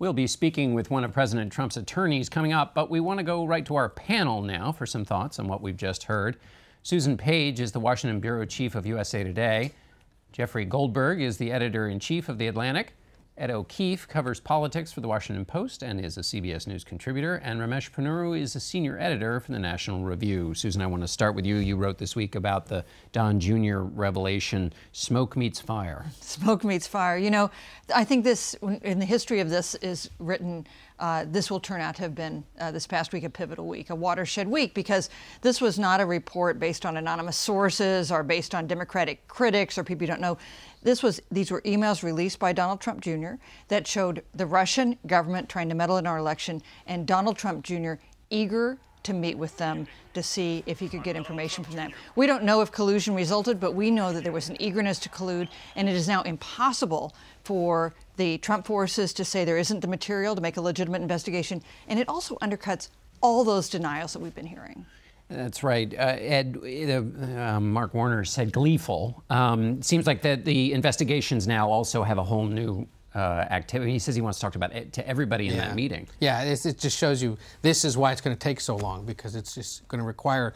We'll be speaking with one of President Trump's attorneys coming up, but we want to go right to our panel now for some thoughts on what we've just heard. Susan Page is the Washington bureau chief of USA Today. Jeffrey Goldberg is the editor-in-chief of The Atlantic. Ed O'Keefe covers politics for The Washington Post and is a CBS News contributor. And Ramesh Ponnuru is a senior editor for the National Review. Susan, I want to start with you. You wrote this week about the Don Jr. revelation, smoke meets fire. Smoke meets fire. You know, I think this, in the history of this, is written, this will turn out to have been, this past week, a pivotal week, a watershed week, because this was not a report based on anonymous sources or based on Democratic critics or people you don't know. These were emails released by Donald Trump Jr. that showed the Russian government trying to meddle in our election and Donald Trump Jr. eager to meet with them to see if he could get information from them. We don't know if collusion resulted, but we know that there was an eagerness to collude, and it is now impossible for the Trump forces to say there isn't the material to make a legitimate investigation, and it also undercuts all those denials that we've been hearing. That's right. Ed, Mark Warner said gleeful. Seems like that the investigations now also have a whole new activity. He says he wants to talk about it to everybody in that meeting. Yeah, it just shows you this is why it's going to take so long, because it's just going to require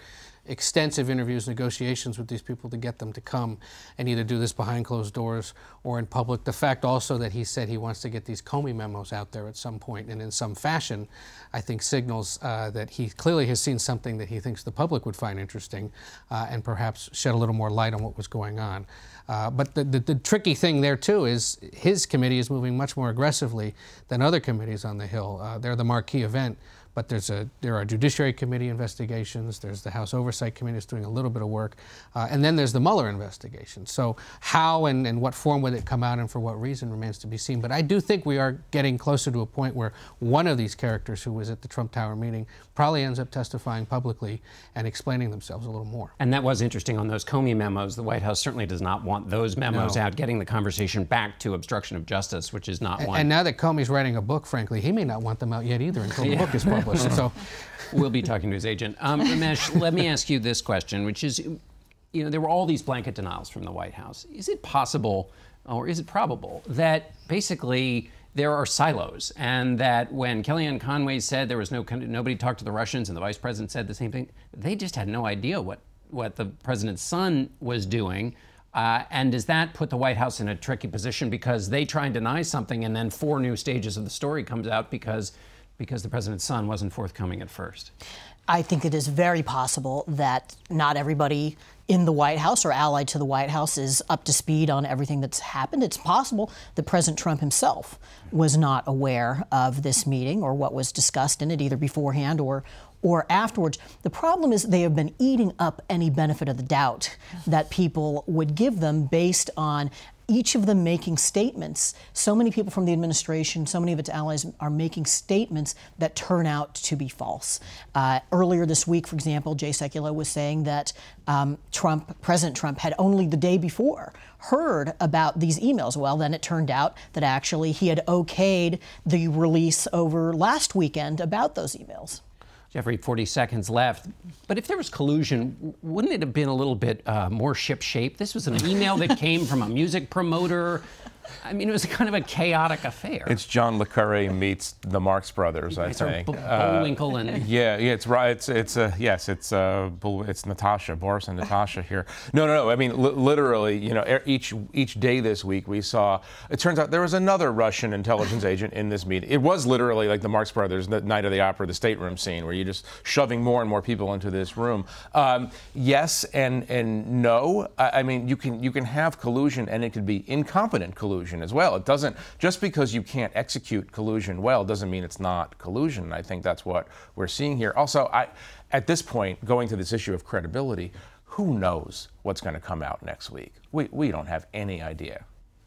extensive interviews, negotiations with these people to get them to come and either do this behind closed doors or in public. The fact also that he said he wants to get these Comey memos out there at some point and in some fashion, I think signals that he clearly has seen something that he thinks the public would find interesting and perhaps shed a little more light on what was going on. But the tricky thing there, too, is his committee is moving much more aggressively than other committees on the Hill. They're the marquee event. But there are Judiciary Committee investigations, there's the House Oversight Committee that's doing a little bit of work, and then there's the Mueller investigation. So how and what form would it come out and for what reason remains to be seen. But I do think we are getting closer to a point where one of these characters who was at the Trump Tower meeting probably ends up testifying publicly and explaining themselves a little more. And that was interesting on those Comey memos. The White House certainly does not want those memos out, getting the conversation back to obstruction of justice, which is not one. And now that Comey's writing a book, frankly, he may not want them out yet either until the book is published. So we'll be talking to his agent. Ramesh, let me ask you this question, which is, you know, there were all these blanket denials from the White House. Is it possible, or is it probable, that basically there are silos, and that when Kellyanne Conway said there was nobody talked to the Russians, and the vice president said the same thing, they just had no idea what the president's son was doing? And does that put the White House in a tricky position because they try and deny something, and then 4 new stages of the story comes out because the president's son wasn't forthcoming at first? I think it is very possible that not everybody in the White House or allied to the White House is up to speed on everything that's happened. It's possible that President Trump himself was not aware of this meeting or what was discussed in it, either beforehand or afterwards. The problem is they have been eating up any benefit of the doubt that people would give them based on each of them making statements. So many people from the administration, so many of its allies are making statements that turn out to be false. Earlier this week, for example, Jay Sekulow was saying that President Trump had only the day before heard about these emails. Well, then it turned out that actually he had okayed the release over last weekend about those emails. Jeffrey, 40 seconds left. But if there was collusion, wouldn't it have been a little bit more ship-shape? This was an email that came from a music promoter. I mean, it was kind of a chaotic affair. It's John le Carre meets the Marx Brothers, I think. Bullwinkle and yeah, it's right. It's Natasha, Boris and Natasha here. No. I mean, literally, you know, each day this week we saw. It turns out there was another Russian intelligence agent in this meeting. It was literally like the Marx Brothers, the Night of the Opera, the stateroom scene, where you're just shoving more and more people into this room. Yes and no. I mean, you can have collusion, and it could be incompetent collusion as well. It doesn't, just because you can't execute collusion well doesn't mean it's not collusion. I think that's what we're seeing here. Also, at this point, going to this issue of credibility, who knows what's going to come out next week? We don't have any idea.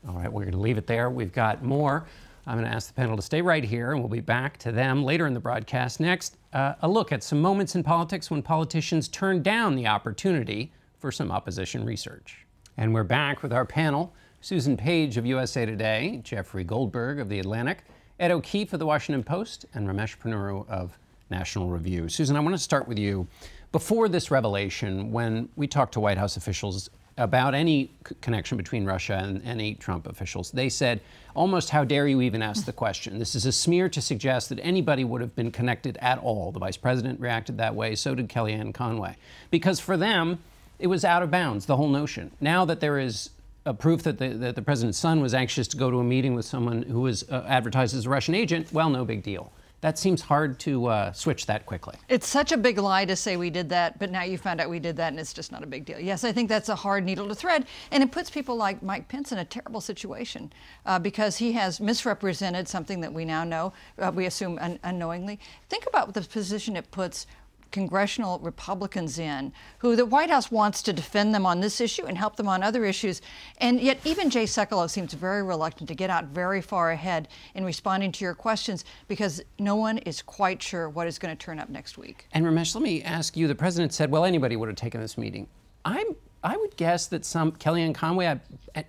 All right, we're going to leave it there. We've got more. I'm going to ask the panel to stay right here, and we'll be back to them later in the broadcast. Next, a look at some moments in politics when politicians turn down the opportunity for some opposition research. And we're back with our panel. Susan Page of USA Today, Jeffrey Goldberg of The Atlantic, Ed O'Keefe of The Washington Post, and Ramesh Ponnuru of National Review. Susan, I want to start with you. Before this revelation, when we talked to White House officials about any connection between Russia and any Trump officials. They said, almost, how dare you even ask the question? This is a smear to suggest that anybody would have been connected at all. The vice president reacted that way. So did Kellyanne Conway. Because for them, it was out of bounds, the whole notion. Now that there is a proof that the president's son was anxious to go to a meeting with someone who was advertised as a Russian agent, well, no big deal. That seems hard to switch that quickly. It's such a big lie to say we did that, but now you found out we did that and it's just not a big deal. Yes, I think that's a hard needle to thread, and it puts people like Mike Pence in a terrible situation because he has misrepresented something that we now know, we assume unknowingly. Think about the position it puts congressional Republicans in, who the White House wants to defend them on this issue and help them on other issues. And yet even Jay Sekulow seems very reluctant to get out very far ahead in responding to your questions because no one is quite sure what is going to turn up next week. And Ramesh, let me ask you, the president said, well, anybody would have taken this meeting. I would guess that some Kellyanne Conway,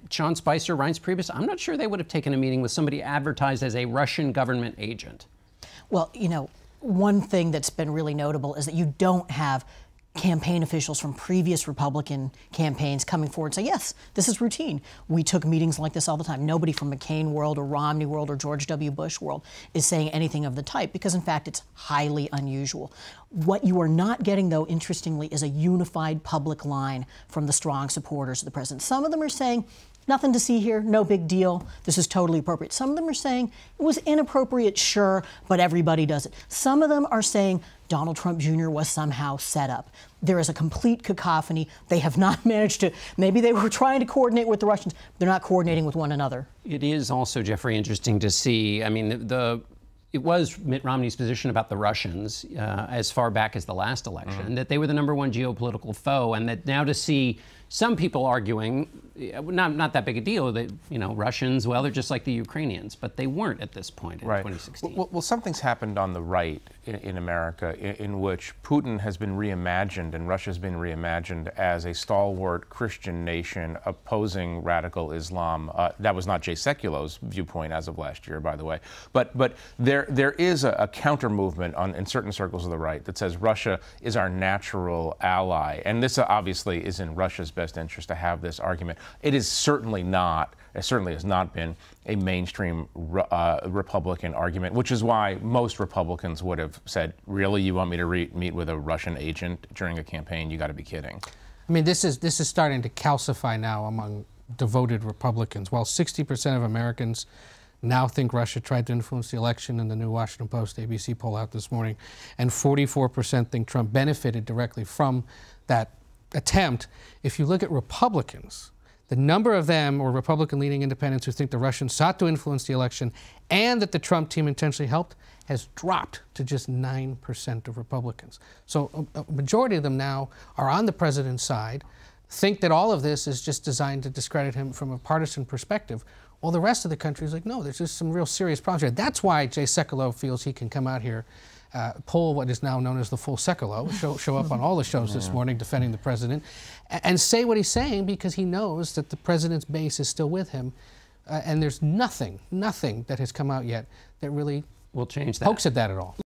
Sean Spicer, Reince Priebus, I'm not sure they would have taken a meeting with somebody advertised as a Russian government agent. Well, you know, one thing that's been really notable is that you don't have campaign officials from previous Republican campaigns coming forward and say, yes, this is routine. We took meetings like this all the time. Nobody from McCain world or Romney world or George W. Bush world is saying anything of the type because, in fact, it's highly unusual. What you are not getting, though, interestingly, is a unified public line from the strong supporters of the president. Some of them are saying, nothing to see here, no big deal, this is totally appropriate. Some of them are saying it was inappropriate, sure, but everybody does it. Some of them are saying Donald Trump Jr. was somehow set up. There is a complete cacophony. They have not managed to, maybe they were trying to coordinate with the Russians, they're not coordinating with one another. It is also, Jeffrey, interesting to see, I mean, it was Mitt Romney's position about the Russians as far back as the last election, that they were the #1 geopolitical foe, and that now to see some people arguing, not that big a deal, that, you know, Russians, well, they're just like the Ukrainians, but they weren't at this point in 2016. Well, something's happened on the right in America in which Putin has been reimagined and Russia's been reimagined as a stalwart Christian nation opposing radical Islam. That was not Jay Sekulow's viewpoint as of last year, by the way. But there is a counter movement in certain circles of the right that says Russia is our natural ally. And this obviously is in Russia's best interest to have this argument. It is certainly not, it certainly has not been a mainstream Republican argument, which is why most Republicans would have said, really, you want me to meet with a Russian agent during a campaign? You got to be kidding. I mean, this is starting to calcify now among devoted Republicans. While 60% of Americans now think Russia tried to influence the election in the new Washington Post ABC poll out this morning, and 44% think Trump benefited directly from that attempt. If you look at Republicans, the number of them, or Republican-leaning independents who think the Russians sought to influence the election and that the Trump team intentionally helped, has dropped to just 9% of Republicans. So a majority of them now are on the president's side, think that all of this is just designed to discredit him from a partisan perspective. Well, the rest of the country is like, no, there's just some real serious problems here. That's why Jay Sekulow feels he can come out here, pull what is now known as the full Sekulow, show up on all the shows this morning defending the president, and say what he's saying because he knows that the president's base is still with him. And there's nothing that has come out yet that really will change that. Pokes at that at all.